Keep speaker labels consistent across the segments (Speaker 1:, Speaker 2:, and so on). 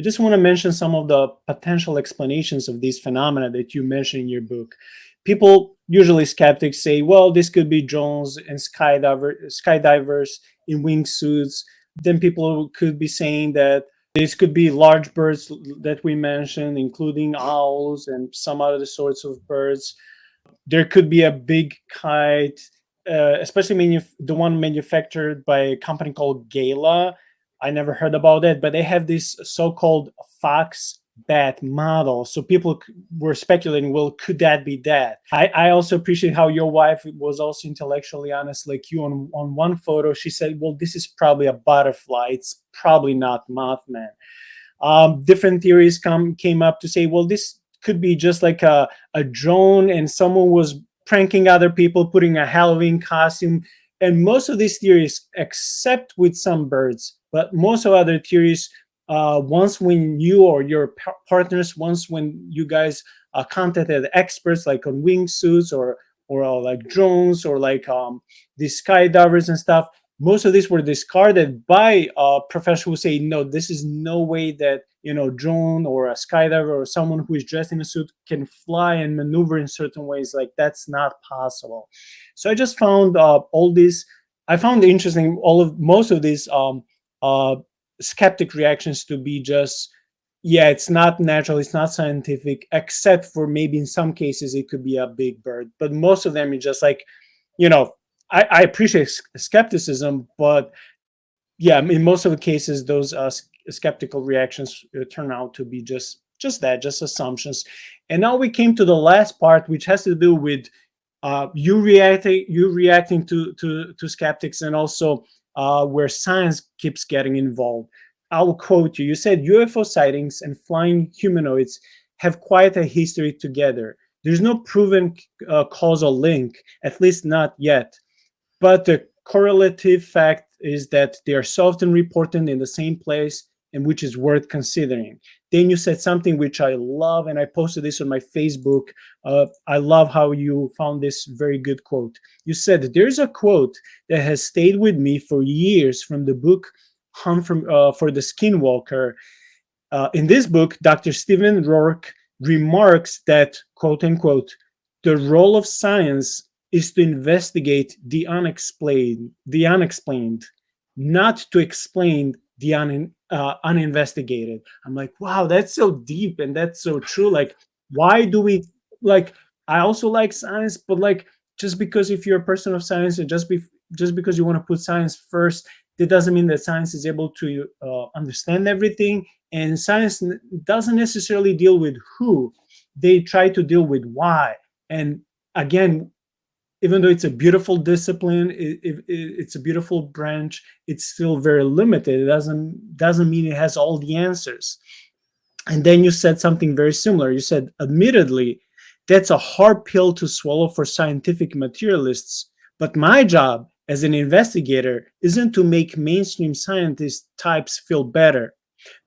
Speaker 1: I just want to mention some of the potential explanations of these phenomena that you mentioned in your book. People, usually skeptics, say, well, this could be drones and skydivers in wingsuits. Then people could be saying that this could be large birds that we mentioned, including owls and some other sorts of birds. There could be a big kite, especially the one manufactured by a company called Gala. I never heard about it, but they have this so-called fox bat model. So people were speculating, well, could that be that? I also appreciate how your wife was also intellectually honest, like you on one photo. She said, well, this is probably a butterfly. It's probably not Mothman. Different theories came up to say, well, this could be just like a drone and someone was pranking other people, putting a Halloween costume. And most of these theories, except with some birds, but most of other theories, once when you or your partners, once when you guys contacted experts like on wingsuits or like drones or like these skydivers and stuff, most of these were discarded by professionals who say, no, this is no way that, drone or a skydiver or someone who is dressed in a suit can fly and maneuver in certain ways. Like, that's not possible. So I just found all these, I found interesting most of these uh, skeptic reactions to be just, yeah, it's not natural, it's not scientific, except for maybe in some cases it could be a big bird. But most of them is just like, you know, I appreciate skepticism, but yeah, in most of the cases, those skeptical reactions turn out to be just that, just assumptions. And now we came to the last part, which has to do with you reacting to skeptics, and also where science keeps getting involved. I'll quote you. You said UFO sightings and flying humanoids have quite a history together. There's no proven causal link, at least not yet. But the correlative fact is that they are so often reported in the same place, and which is worth considering. Then you said something which I love, and I posted this on my Facebook. I love how you found this very good quote. You said, there's a quote that has stayed with me for years from the book Hunt for the Skinwalker. In this book, Dr. Stephen Rourke remarks that, quote unquote, the role of science is to investigate the unexplained, not to explain the uninvestigated. I'm like, wow, that's so deep and that's so true. Like, why do we like? I also like science, but like, just because if you're a person of science and just because you want to put science first, that doesn't mean that science is able to understand everything. And science doesn't necessarily deal with who; they try to deal with why. And again, even though it's a beautiful discipline, it's a beautiful branch, it's still very limited. It doesn't mean it has all the answers. And then you said something very similar. You said, admittedly, that's a hard pill to swallow for scientific materialists, but my job as an investigator isn't to make mainstream scientist types feel better.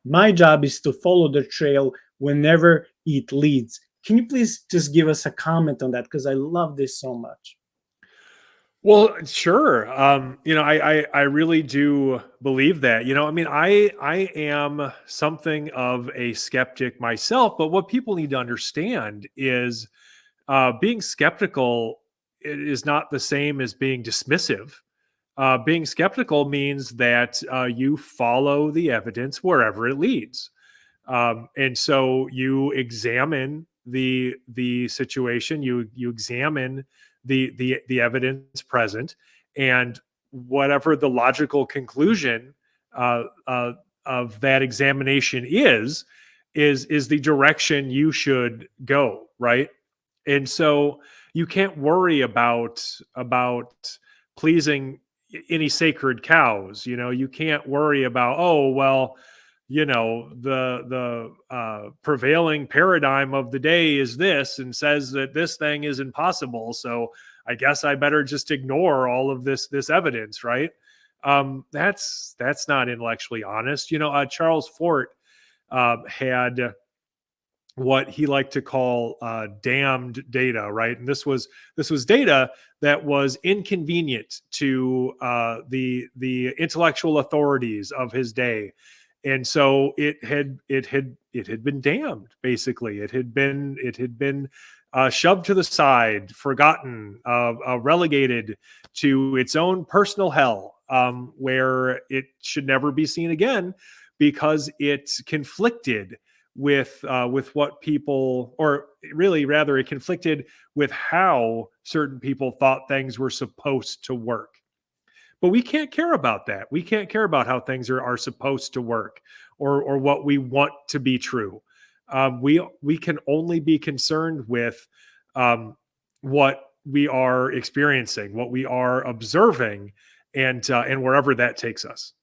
Speaker 1: My job is to follow the trail whenever it leads. Can you please just give us a comment on that? Because I love this so much.
Speaker 2: Well, sure. I really do believe that. I mean, I am something of a skeptic myself, but what people need to understand is being skeptical is not the same as being dismissive. Being skeptical means that you follow the evidence wherever it leads, and so you examine the situation, you examine the evidence present, and whatever the logical conclusion of that examination is the direction you should go, right? And so you can't worry about pleasing any sacred cows. You can't worry about, oh well, the prevailing paradigm of the day is this and says that this thing is impossible, so I guess I better just ignore all of this evidence, right? That's not intellectually honest. Charles Fort had what he liked to call damned data, right? And this was data that was inconvenient to the intellectual authorities of his day, And so it had been damned. Basically, it had been shoved to the side, forgotten, relegated to its own personal hell, where it should never be seen again, because it conflicted with what people, or really rather, it conflicted with how certain people thought things were supposed to work. But we can't care about that. We can't care about how things are supposed to work, or what we want to be true. We can only be concerned with what we are experiencing, what we are observing, and wherever that takes us.